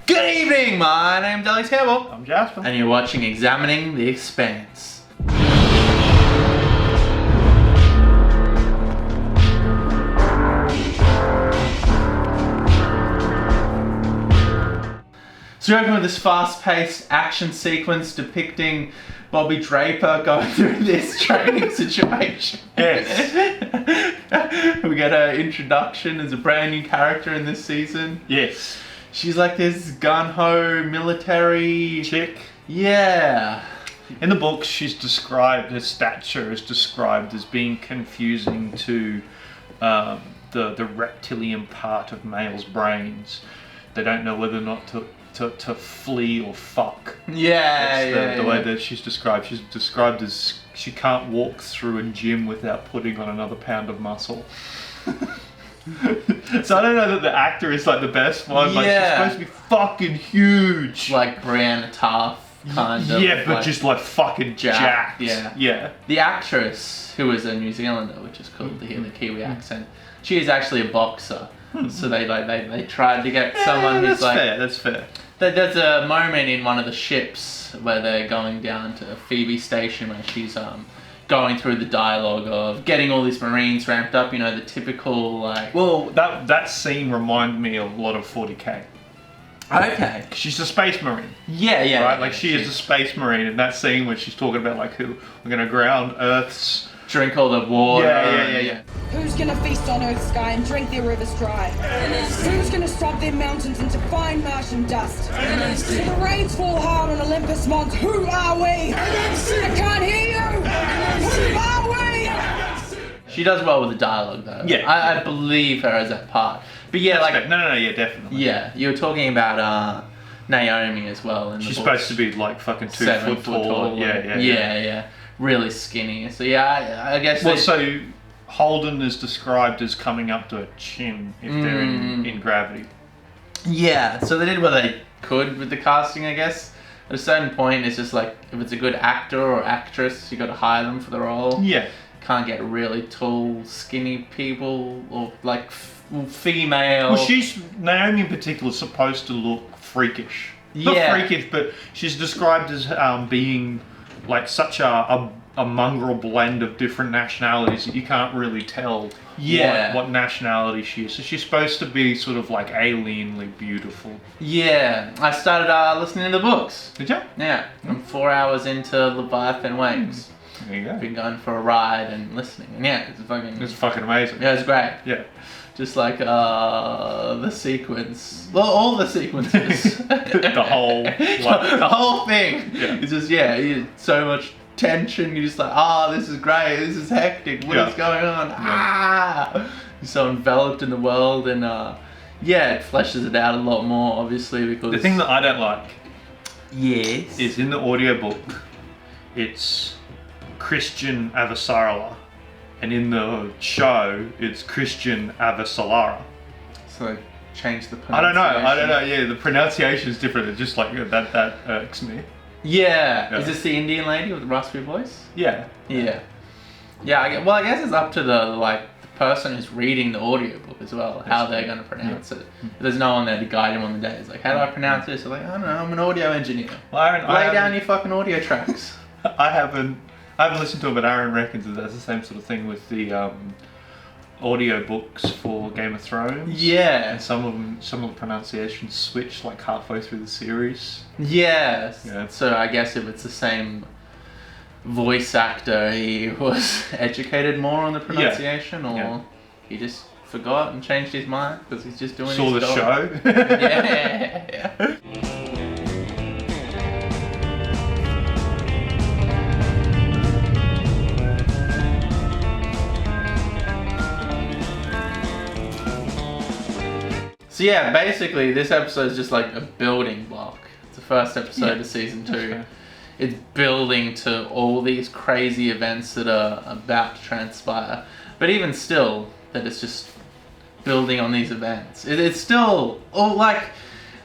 Good evening, my name's Alex Campbell. I'm Jasper. And you're watching Examining the Expanse. So we open with this fast-paced action sequence depicting Bobbie Draper going through this training situation. Yes. We get her introduction as a brand new character in this season. Yes. She's like this gun-ho military chick. Yeah. In the book, she's described, her stature is described as being confusing to the reptilian part of males' brains. They don't know whether or not to flee or fuck. Yeah, the way that she's described. She's described as she can't walk through a gym without putting on another pound of muscle. So I don't know that the actor is like the best one. Like she's supposed to be fucking huge. Like Brianna Tough, kind of. Yeah, but like just like fucking jacked. Yeah. The actress, who is a New Zealander, which is cool to hear the Kiwi accent, she is actually a boxer. So they tried to get someone who's like... That's fair. There's a moment in one of the ships where they're going down to Phoebe Station where she's going through the dialogue of getting all these Marines ramped up, you know, the typical like... Well, that scene reminded me a lot of 40k. Okay. She's a space marine. Yeah. Right? Like she is a space marine in that scene where she's talking about like who we're going to ground Earth's... Drink all the water. Yeah. Who's gonna feast on Earth's sky and drink their rivers dry? Who's gonna scrub their mountains into fine Martian dust? Till the rains fall hard on Olympus Mons, who are we? I can't hear you! Who are we? She does well with the dialogue though. Yeah. I believe her as that part. But yeah, That's like... fair. No, yeah, definitely. Yeah, you were talking about Naomi as well. In the She's books. supposed to be like fucking 2 foot tall. Yeah. Really skinny. So yeah, I guess... Well, so Holden is described as coming up to a chin if they're in gravity. Yeah, so they did what they could with the casting, I guess. At a certain point, it's just like, if it's a good actor or actress, you got to hire them for the role. Yeah. Can't get really tall, skinny people, or like female... Well, Naomi in particular is supposed to look freakish. Yeah. Not freakish, but she's described as being like such a mongrel blend of different nationalities that you can't really tell what nationality she is. So she's supposed to be sort of like alienly beautiful. Yeah, I started listening to the books. Did you? Yeah, I'm 4 hours into Leviathan Wakes. There you go. Been going for a ride and listening, and yeah, It's fucking amazing. Yeah, it's great. Yeah. Just like the sequence, well, all the sequences, the whole thing. Yeah. It's just so much tension. You're just like, this is great. This is hectic. What is going on? You're so enveloped in the world, and it fleshes it out a lot more, obviously, because the thing that I don't like, is in the audiobook, it's Christian Avasarala. And in the show, it's Christian Avasalara. So change the pronunciation. pronunciation. I don't know. Yeah, the pronunciation is different. It's just like that irks me. Yeah. Is this the Indian lady with the raspy voice? Yeah. Yeah. I guess it's up to the person who's reading the audiobook as well, how they're going to pronounce it. If there's no one there to guide him on the day. It's like, how do I pronounce this? I'm like, I don't know, I'm an audio engineer. Well, Lay down your fucking audio tracks. I haven't listened to it, but Aaron reckons that that's the same sort of thing with the audio books for Game of Thrones. Yeah. And some of the pronunciations switch like halfway through the series. Yes. Yeah. So I guess if it's the same voice actor, he was educated more on the pronunciation, or he just forgot and changed his mind because he's just doing Saw his the job. show. Yeah. So yeah, basically this episode is just like a building block. It's the first episode of season 2. It's building to all these crazy events that are about to transpire. But even still, that it's just building on these events. It's still all like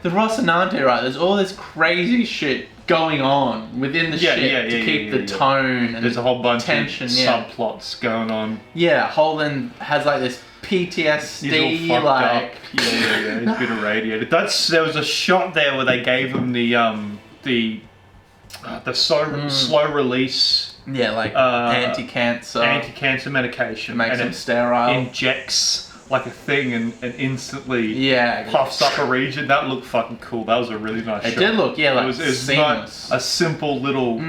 the Rocinante, right? There's all this crazy shit going on within the ship to keep the tone and there's a whole bunch tension, of subplots going on. Yeah, Holden has like this PTSD, He's all fucked up. Yeah. He's been irradiated. There was a shot there where they gave him the slow release. Yeah, like anti-cancer medication. Makes and him sterile. Injects like a thing and instantly puffs up a region. That looked fucking cool. That was a really nice shot. It did look, like it was seamless. Not a simple little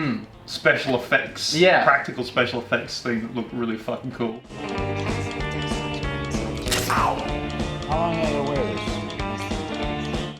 special effects, practical special effects thing that looked really fucking cool. How long are you wear this?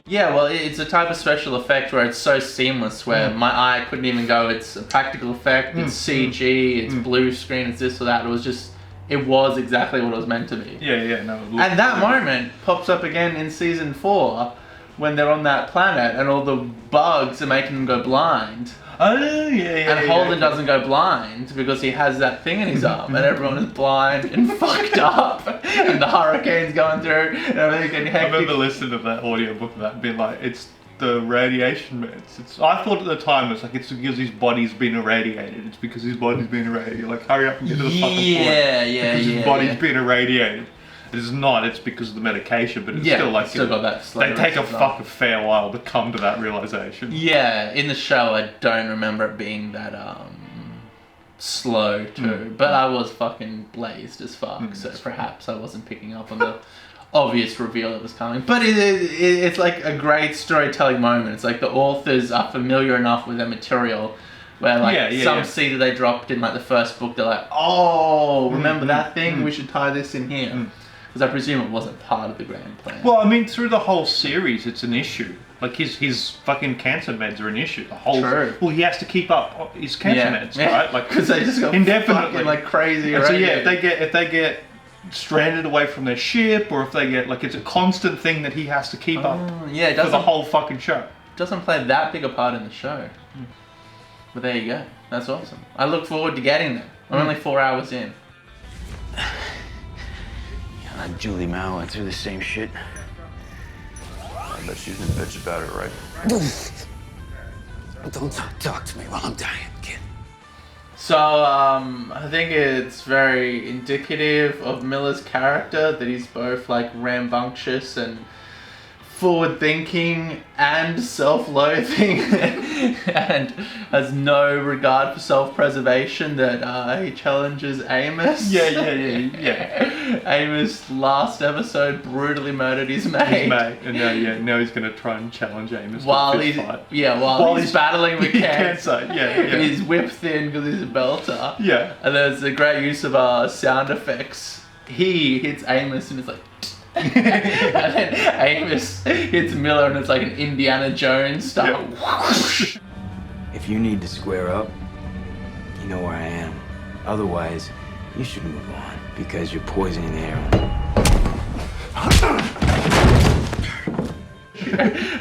Yeah, well, it's a type of special effect where it's so seamless, where my eye couldn't even go, it's a practical effect, it's CG, it's blue screen, it's this or that. It was exactly what it was meant to be. No. And that moment pops up again in season 4 when they're on that planet and all the bugs are making them go blind. Oh, yeah. And Holden doesn't go blind because he has that thing in his arm and everyone is blind and fucked up. And the hurricane's going through and everything's getting hectic. I remember listening to that audiobook of that and being like, it's the radiation meds. I thought at the time it's because his body's been irradiated. It's because his body's been irradiated. Like, hurry up and get to the fucking point. Because his body's been irradiated. It's not, it's because of the medication, but it's still like... still got that they take a fucking fair while to come to that realization. Yeah, in the show I don't remember it being that slow too, but I was fucking blazed as fuck, so perhaps I wasn't picking up on the obvious reveal that was coming. But it's like a great storytelling moment. It's like the authors are familiar enough with their material where like some seed that they dropped in like the first book, they're like, oh, remember that thing? We should tie this in here. Because I presume it wasn't part of the grand plan. Well, I mean, through the whole series, it's an issue. Like, his fucking cancer meds are an issue. The whole... True. Well, he has to keep up his cancer meds, right? Like, because they just go indefinitely. fucking like crazy. So yeah, if they get stranded away from their ship, or if they get like, it's a constant thing that he has to keep up. Yeah, it for the whole fucking show. Doesn't play that big a part in the show. But there you go. That's awesome. I look forward to getting them. I'm only 4 hours in. Julie Mao went through the same shit. I bet she's a bitch about it, right? Don't talk to me while I'm dying, kid. So, I think it's very indicative of Miller's character that he's both like rambunctious and forward-thinking and self-loathing and has no regard for self-preservation, that he challenges Amos. Yeah. Amos last episode brutally murdered his mate. And now he's going to try and challenge Amos while to a he's fist fight. while he's battling with cancer. Yeah. He's whip thin because he's a belter. Yeah. And there's a great use of sound effects. He hits Amos and it's like and then Amos hits Miller and it's like an Indiana Jones style. Yeah. If you need to square up, you know where I am. Otherwise, you should move on because you're poisoning the air.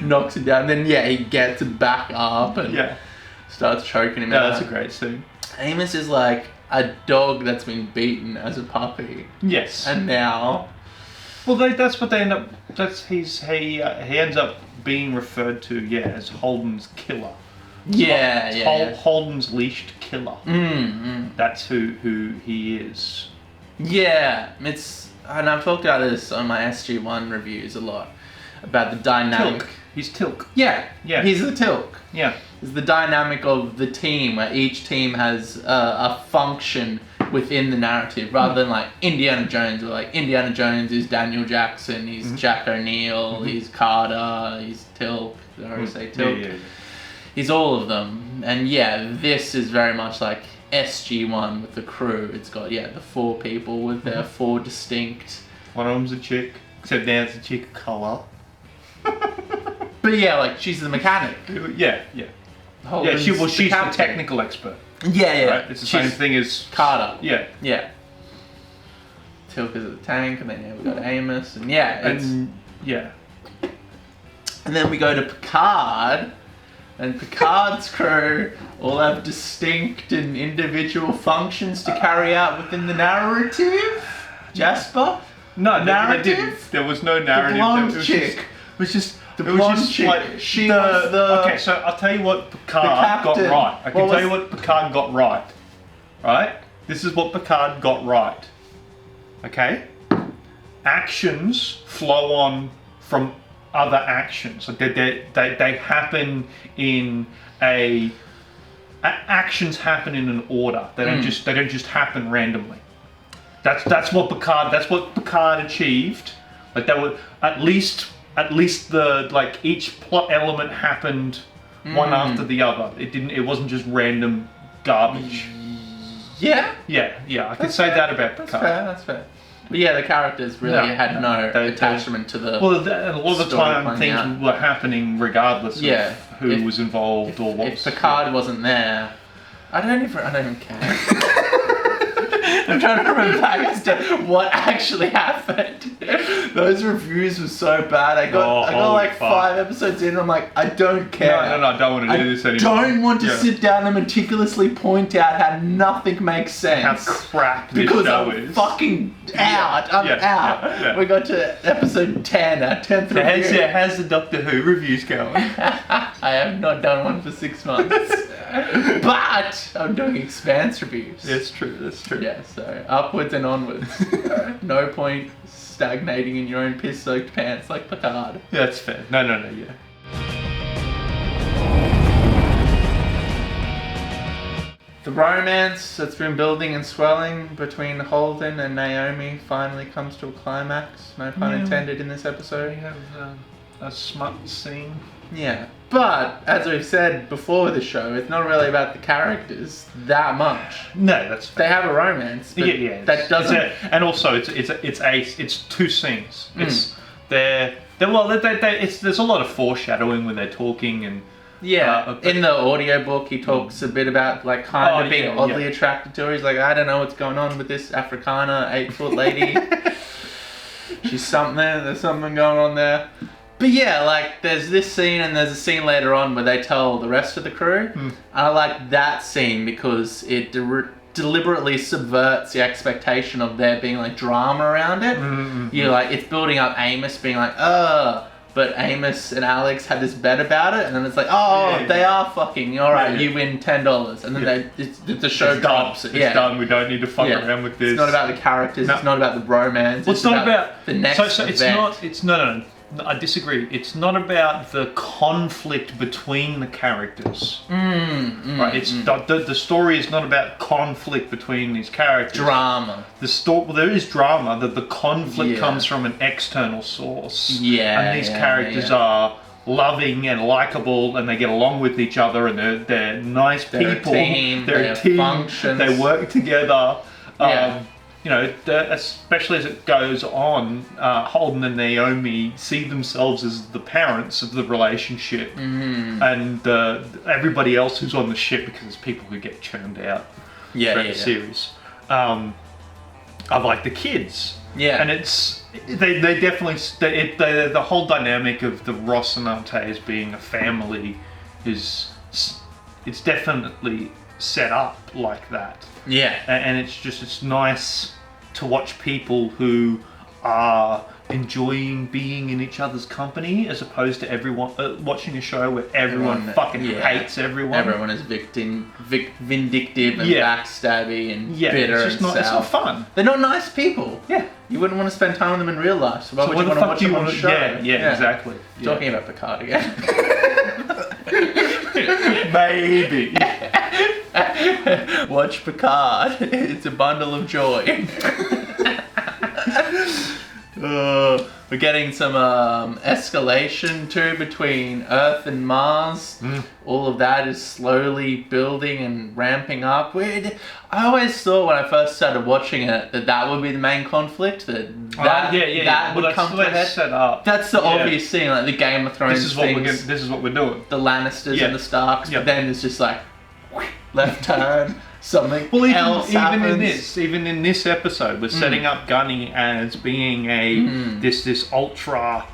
Knocks him down. Then he gets back up and starts choking him out. Yeah, that's a great scene. Amos is like a dog that's been beaten as a puppy. Yes. And now... Well, that's what they end up... He ends up being referred to, as Holden's killer. Holden's leashed killer. That's who he is. Yeah, and I've talked about this on my SG1 reviews a lot, about the dynamic... Tilk. He's Tilk. Yeah, he's the Tilk. Yeah. It's the dynamic of the team, where each team has a function within the narrative, rather than like Indiana Jones, where like Indiana Jones is Daniel Jackson, he's Jack O'Neill, he's Carter, he's Tilk, did I already say Tilk? Yeah. He's all of them. And this is very much like SG1 with the crew. It's got, the 4 people with their 4 distinct... One of them's a chick, except now it's a chick of colour. But she's the mechanic. Yeah. She's the technical expert. Yeah. Right? It's the same thing as... Carter. Yeah. Tilk is at the tank, and then we got Amos, and And then we go to Picard, and Picard's crew all have distinct and individual functions to carry out within the narrative. Jasper? No, narrative? They didn't. There was no narrative. The blonde chick. It was just... The blonde chick. Like, she was the... Okay, so I'll tell you what Picard got right. I can tell you what Picard got right. Right? This is what Picard got right. Okay? actions flow on from other actions. Like they happen in actions happen in an order. They don't just happen randomly. That's what Picard achieved. Like that would at least the like each plot element happened one after the other. It wasn't just random garbage. Yeah. Yeah. I could say that about Picard. That's fair. But yeah, the characters really had no attachment to the. Well, a lot of the time things were happening regardless of who was involved or what. If Picard wasn't there, I don't even care. I'm trying to remember back as to what actually happened. Those reviews were so bad. I got like 5 episodes in. I'm like, I don't care. No, I don't want to do this anymore. I don't want to sit down and meticulously point out how nothing makes sense. How crap this show is. I'm fucking out. I'm out. Yeah. We got to episode 10, our 10th review. How's the Doctor Who reviews going? I have not done one for 6 months. But I'm doing Expanse reviews. That's true. Yeah, so upwards and onwards. No point stagnating in your own piss-soaked pants like Picard. Yeah, that's fair. No, yeah. The romance that's been building and swelling between Holden and Naomi finally comes to a climax. No pun intended in this episode. We have a smut scene. Yeah. But, as we've said before the show, it's not really about the characters that much. No, that's fair. They have a romance, but that doesn't... and also, it's 2 scenes. There's a lot of foreshadowing when they're talking and... Yeah, in the audiobook he talks a bit about like kind of being oddly attracted to her. He's like, I don't know what's going on with this Afrikaner 8-foot lady. She's something there, there's something going on there. But yeah, like there's this scene and there's a scene later on where they tell the rest of the crew. And I like that scene because it deliberately subverts the expectation of there being like drama around it. You're like, it's building up Amos being like, but Amos and Alex had this bet about it, and then it's like, they are fucking. All right, you win $10, and then the show drops. It's done. We don't need to fuck around with this. It's not about the characters. No. It's not about the romance. Well, it's not about the next event. It's no. I disagree. It's not about the conflict between the characters. Right? It's the story is not about conflict between these characters. Drama. There is drama. The conflict comes from an external source. And these characters are loving and likable, and they get along with each other, and they're nice people. They're a team. Functions. They work together. You know, especially as it goes on, Holden and Naomi see themselves as the parents of the relationship, and everybody else who's on the ship, because there's people who get churned out throughout the series, are like the kids. Yeah, and they definitely the whole dynamic of the Ross and Artes being a family it's definitely set up like that. Yeah, and it's nice to watch people who are enjoying being in each other's company, as opposed to everyone watching a show where everyone fucking hates everyone. Everyone is vindictive and backstabby and bitter. It's not fun. They're not nice people. Yeah, you wouldn't want to spend time with them in real life. So why would you want to watch them on a show? Yeah, exactly. Talking about Picard again. Maybe. Watch Picard. It's a bundle of joy. We're getting some escalation too between Earth and Mars. All of that is slowly building and ramping up. I always thought when I first started watching it that would be the main conflict. That would come to a head. Set up. That's the obvious thing, like the Game of Thrones. This is what we're doing. The Lannisters and the Starks. But then it's just like left turn. Something else happens. Even in this episode, we're setting up Gunny as being this ultra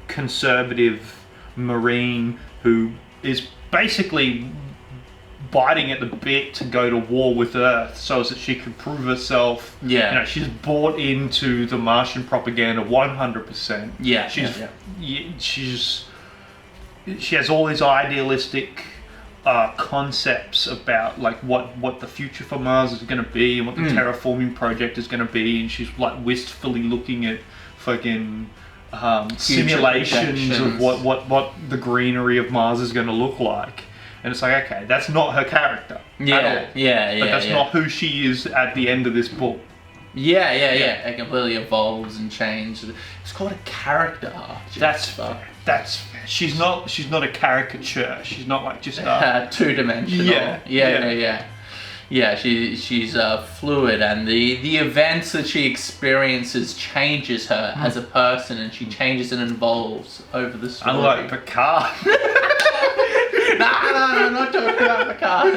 conservative Marine who is basically biting at the bit to go to war with Earth so that she can prove herself. Yeah, you know, she's bought into the Martian propaganda 100%. Yeah, she has all these idealistic concepts about like what the future for Mars is going to be and what the terraforming project is going to be, and she's like wistfully looking at fucking simulations of what the greenery of Mars is going to look like. And it's like, okay, that's not her character at all. But that's not who she is at the end of this book. Yeah. It completely evolves and changes. It's called a character arc. That's fair. She's not a caricature. She's not like just a two-dimensional. Yeah, she's fluid, and the events that she experiences changes her as a person, and she changes and evolves over the story. Unlike Picard. No, I'm not talking about Picard.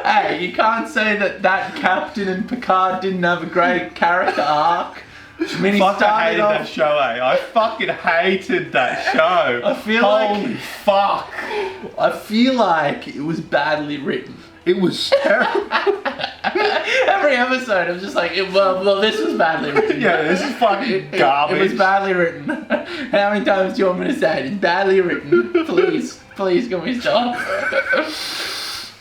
Hey, you can't say that Captain and Picard didn't have a great character arc. I hated that show, I fucking hated that show. Holy fuck. I feel like it was badly written. It was terrible. Every episode, I'm just like, well, this was badly written. Yeah, this is fucking garbage. It was badly written. How many times do you want me to say it? It's badly written. Please, can we stop?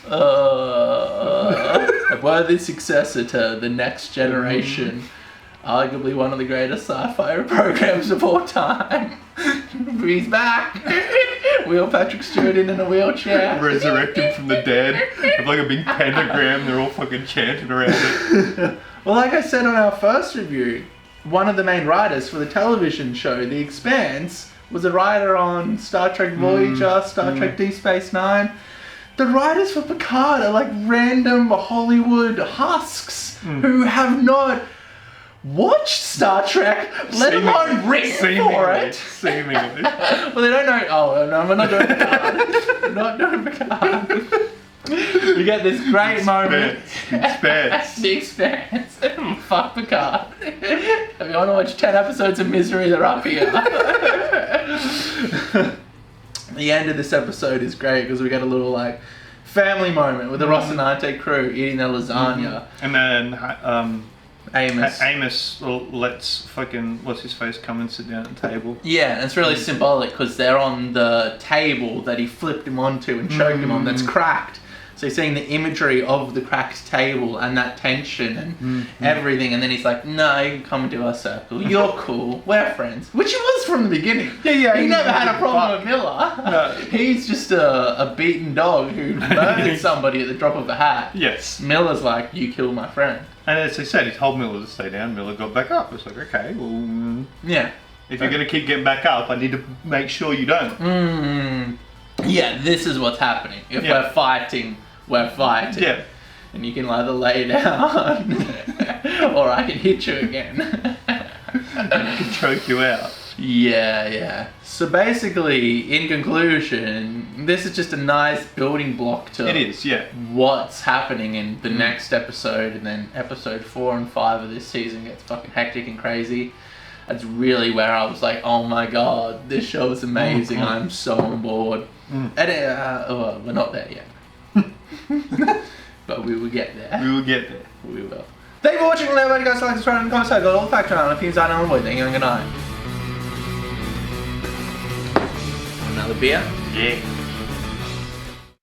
A worthy successor to The Next Generation. Arguably one of the greatest sci-fi programs of all time. He's back. Wheel Patrick Stewart in a wheelchair. Resurrected from the dead. With like a big pentagram, they're all fucking chanting around it. Well, like I said on our first review, one of the main writers for the television show, The Expanse, was a writer on Star Trek Voyager, Star Trek Deep Space Nine. The writers for Picard are like random Hollywood husks who have not watched Star Trek, let alone written for it. Seemingly. Well, they don't know. Oh, no, we're not doing Picard. We're not doing Picard. We get this great moment. Expanse. The Expanse. Fuck Picard. If you want to watch 10 episodes of misery, they're up here. The end of this episode is great because we get a little like family moment with the Rocinante crew eating their lasagna. And then Amos lets fucking what's his face come and sit down at the table. Yeah, and it's really symbolic because they're on the table that he flipped him onto and choked him on that's cracked. So you're seeing the imagery of the cracked table and that tension and everything, and then he's like, no, you can come into our circle. You're cool. We're friends. Which he was from the beginning. Yeah. He never had a problem with Miller. No. He's just a beaten dog who murdered somebody at the drop of a hat. Yes. Miller's like, you killed my friend. And as I said, he told Miller to stay down. Miller got back up. It's like, okay, well, yeah. If you're going to keep getting back up, I need to make sure you don't. Yeah, this is what's happening. If we're fighting, we're fighting. Yeah. And you can either lay down or I can hit you again. I can choke you out. Yeah. So basically, in conclusion, this is just a nice building block to what's happening in the next episode, and then episode 4 and 5 of this season gets fucking hectic and crazy. That's really where I was like, oh my god, this show is amazing. I'm so on board. And we're not there yet. But we will get there. We will. Thank you for watching. Let me guys like, subscribe, and comment. Got all the facts around. If you sign on board, thank you and good night. Another beer? Yeah.